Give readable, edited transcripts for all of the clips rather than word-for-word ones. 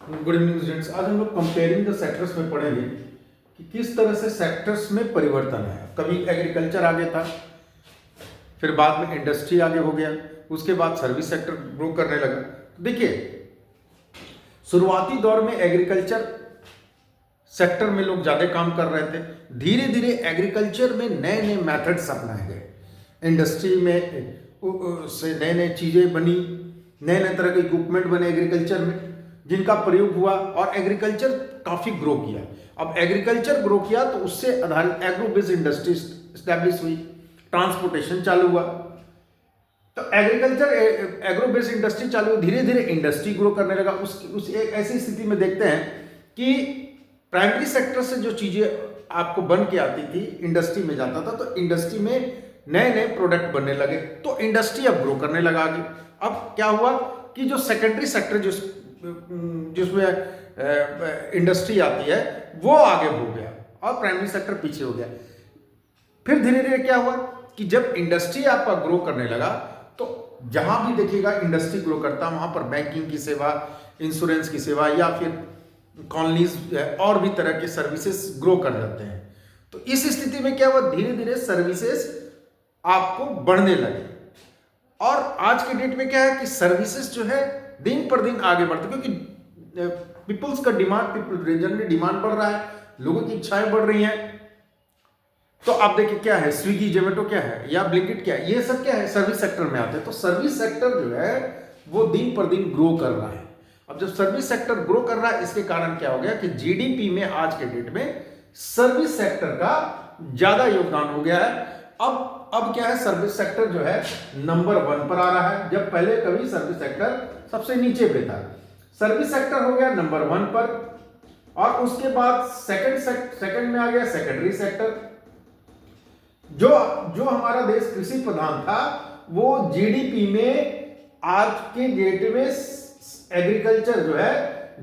Good evening students. आज हम लोग कंपेयरिंग द सेक्टर्स में पढ़ेंगे कि किस तरह से सेक्टर्स में परिवर्तन है। कभी एग्रीकल्चर आगे था, फिर बाद में इंडस्ट्री आगे हो गया, उसके बाद सर्विस सेक्टर ग्रो करने लगा। देखिए, शुरुआती दौर में एग्रीकल्चर सेक्टर में लोग ज़्यादा काम कर रहे थे। धीरे धीरे एग्रीकल्चर में नए नए मेथड्स अपनाए गए, इंडस्ट्री में से नए नए चीज़ें बनी, नए नए तरह के इक्विपमेंट बने एग्रीकल्चर में, जिनका प्रयोग हुआ और एग्रीकल्चर काफ़ी ग्रो किया। अब एग्रीकल्चर ग्रो किया तो उससे आधारित एग्रो बेस्ड इंडस्ट्री स्टैब्लिश हुई, ट्रांसपोर्टेशन चालू हुआ। तो एग्रीकल्चर एग्रो बेस्ड इंडस्ट्री चालू हुई, धीरे धीरे इंडस्ट्री ग्रो करने लगा। उस एक ऐसी स्थिति में देखते हैं कि प्राइमरी सेक्टर से जो चीज़ें आपको बन के आती थी, इंडस्ट्री में जाता था, तो इंडस्ट्री में नए नए प्रोडक्ट बनने लगे, तो इंडस्ट्री अब ग्रो करने लगा आगे। अब क्या हुआ कि जो सेकेंडरी सेक्टर जिसमें इंडस्ट्री आती है वो आगे हो गया और प्राइमरी सेक्टर पीछे हो गया। फिर धीरे धीरे क्या हुआ कि जब इंडस्ट्री आपका ग्रो करने लगा तो जहां भी देखिएगा इंडस्ट्री ग्रो करता, वहां पर बैंकिंग की सेवा, इंश्योरेंस की सेवा या फिर कॉलोनीज और भी तरह के सर्विसेज ग्रो कर जाते हैं। तो इस स्थिति में क्या हुआ, धीरे धीरे सर्विसेज आपको बढ़ने लगे। और आज के डेट में क्या है कि सर्विसेज जो है दिन पर दिन आगे बढ़ते, क्योंकि पीपल्स का डिमांड, जनरली डिमांड बढ़ रहा है, लोगों की इच्छाएं बढ़ रही हैं। तो आप देखिए क्या है, स्विगी जोमेटो क्या है या ब्लिंकिट क्या है, ये सब क्या है, सर्विस सेक्टर में आते हैं। तो सर्विस सेक्टर जो है वो दिन पर दिन ग्रो कर रहा है। अब जब सर्विस सेक्टर ग्रो कर रहा है, इसके कारण क्या हो गया कि जीडीपी में आज के डेट में सर्विस सेक्टर का ज्यादा योगदान हो गया है। अब क्या है, सर्विस सेक्टर जो है नंबर 1 पर आ रहा है, जब पहले कभी सर्विस सेक्टर सबसे नीचे पे था। सर्विस सेक्टर हो गया नंबर 1 पर, और उसके बाद सेकंड में आ गया सेकेंडरी सेक्टर। जो हमारा देश कृषि प्रधान था, वो जीडीपी में आज के डेट में एग्रीकल्चर जो है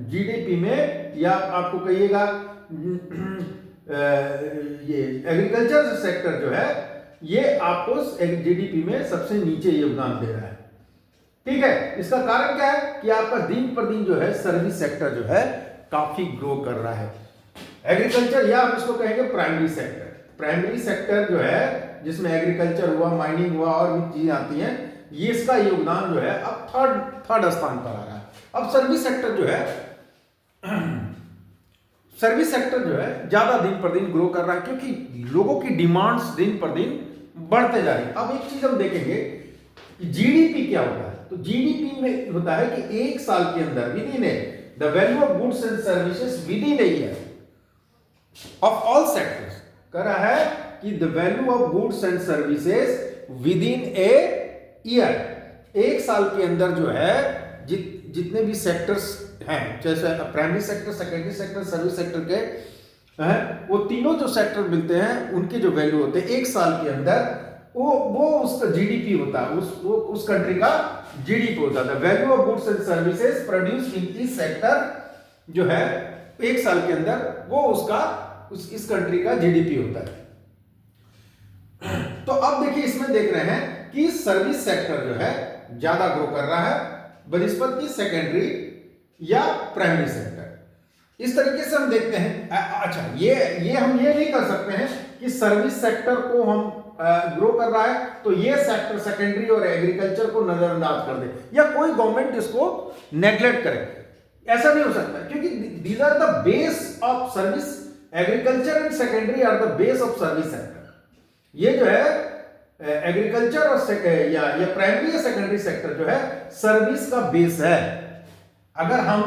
जीडीपी में, या आपको कहिएगा ये एग्रीकल्चर सेक्टर जो है ये आपको जीडीपी में सबसे नीचे योगदान दे रहा है। ठीक है, इसका कारण क्या है कि आपका दिन पर दिन जो है सर्विस सेक्टर जो है काफी ग्रो कर रहा है। एग्रीकल्चर, या हम इसको कहेंगे प्राइमरी सेक्टर। प्राइमरी सेक्टर जो है जिसमें एग्रीकल्चर हुआ, माइनिंग हुआ और भी चीजें आती हैं, ये इसका योगदान जो है अब थर्ड स्थान पर आ रहा है। अब सर्विस सेक्टर जो है ज्यादा दिन पर दिन ग्रो कर रहा है, क्योंकि लोगों की डिमांड्स दिन पर दिन बढ़ते जा रही है। अब एक चीज हम देखेंगे कि जीडीपी क्या होता है। तो जीडीपी में होता है कि एक साल के अंदर with in the value of goods and services with in a year of all sectors, कह रहा है कि the value of goods and services with in a year, एक साल के अंदर जो है जितने भी सेक्टर्स हैं, जैसे primary sector, secondary sector, service sector के हैं, वो तीनों जो सेक्टर मिलते हैं उनके जो वैल्यू होते हैं एक साल के अंदर, वो उसका जीडीपी होता है, उस कंट्री का जीडीपी होता है। Value of goods and services produce in this sector जो है एक साल के अंदर, वो उसका इस कंट्री का जीडीपी होता है। तो अब देखिए, इसमें देख रहे हैं कि सर्विस सेक्टर जो है ज्यादा ग्रो कर रहा है बनिस्बत की सेकेंडरी या प्राइमरी सेक्टर। इस तरीके से हम देखते हैं। अच्छा, ये हम ये नहीं कर सकते हैं कि सर्विस सेक्टर को हम ग्रो कर रहा है तो ये सेक्टर सेकेंडरी और एग्रीकल्चर को नजरअंदाज कर दे, या कोई गवर्नमेंट इसको नेग्लेक्ट करे। ऐसा नहीं हो सकता, क्योंकि these are the base of service. Agriculture and secondary are the base of service sector. ये जो है एग्रीकल्चर और या प्राइमरी या सेकेंडरी सेक्टर जो है सर्विस का बेस है। अगर हम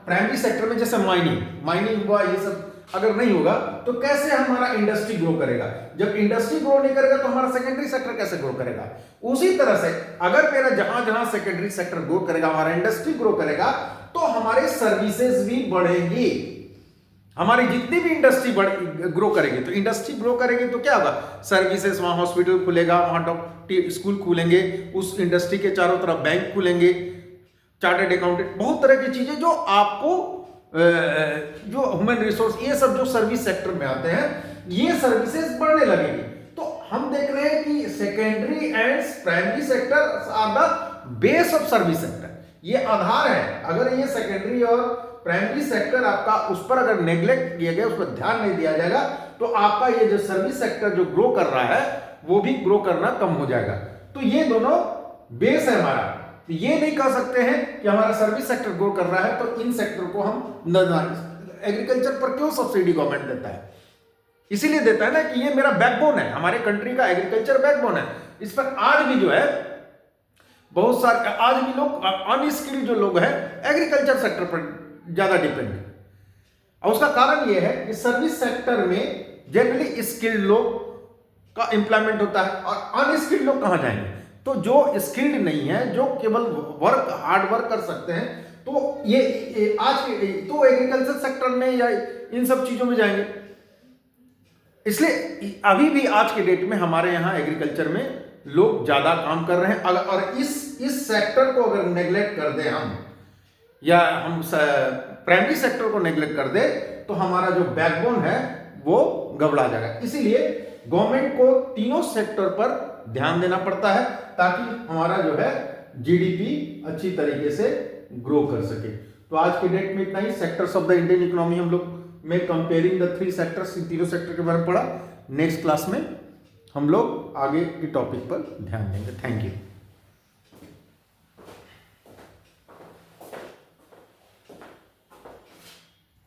प्राइमरी सेक्टर में जैसे माइनिंग हुआ, ये सब अगर नहीं होगा तो कैसे हमारा इंडस्ट्री ग्रो करेगा। जब इंडस्ट्री ग्रो नहीं करेगा तो हमारा सेकेंडरी सेक्टर कैसे ग्रो करेगा। उसी तरह से अगर मेरा जहां सेकेंडरी सेक्टर ग्रो करेगा, हमारा इंडस्ट्री ग्रो करेगा, तो हमारे सर्विसेज भी बढ़ेंगी। हमारी जितनी भी इंडस्ट्री ग्रो करेगी, तो इंडस्ट्री ग्रो करेगी तो क्या होगा, सर्विसेज, वहां हॉस्पिटल खुलेगा, वहां स्कूल खुलेंगे, उस इंडस्ट्री के चारों तरफ बैंक खुलेंगे, चार्टर्ड अकाउंटेंट, बहुत तरह की चीजें जो आपको जो ह्यूमन रिसोर्स, ये सब जो सर्विस सेक्टर में आते हैं, ये सर्विसेज बढ़ने लगेगी। तो हम देख रहे हैं कि secondary and primary sector are the base of service sector. ये आधार है। अगर ये सेकेंडरी और प्राइमरी सेक्टर आपका उस पर अगर नेग्लेक्ट किया गया, उस पर ध्यान नहीं दिया जाएगा, तो आपका ये जो सर्विस सेक्टर जो ग्रो कर रहा है वो भी ग्रो करना कम हो जाएगा। तो ये दोनों बेस है हमारा। तो ये नहीं कह सकते हैं कि हमारा सर्विस सेक्टर ग्रो कर रहा है तो इन सेक्टर को हम एग्रीकल्चर पर क्यों सब्सिडी गवर्नमेंट देता है? इसीलिए देता है ना कि ये मेरा बैकबोन है, हमारे कंट्री का एग्रीकल्चर बैकबोन है। इस पर आज भी जो है बहुत सारे आज भी लोग अनस्किल्ड जो लोग हैं एग्रीकल्चर सेक्टर पर ज्यादा डिपेंड है। और उसका कारण यह है कि सर्विस सेक्टर में जनरली स्किल्ड लोग का एम्प्लॉयमेंट होता है और अनस्किल्ड लोग कहां जाएंगे? तो जो स्किल्ड नहीं है, जो केवल वर्क हार्ड वर्क कर सकते हैं, तो ये आज के तो एग्रीकल्चर सेक्टर में या इन सब चीजों में जाएंगे। इसलिए अभी भी आज के डेट में हमारे यहाँ एग्रीकल्चर में लोग ज्यादा काम कर रहे हैं। और इस सेक्टर को अगर नेग्लेक्ट कर दें हम, या हम प्राइमरी सेक्टर को नेग्लेक्ट कर दे, तो हमारा जो बैकबोन है वो गड़बड़ा जाएगा। इसीलिए गवर्नमेंट को तीनों सेक्टर पर ध्यान देना पड़ता है ताकि हमारा जो है जीडीपी अच्छी तरीके से ग्रो कर सके। तो आज के डेट में इतना ही। Sectors of the Indian economy हम लोग में कंपेयरिंग द 3 सेक्टर्स, तीनों सेक्टर के बारे में पढ़ा। नेक्स्ट क्लास में हम लोग आगे की टॉपिक पर ध्यान देंगे। Thank you.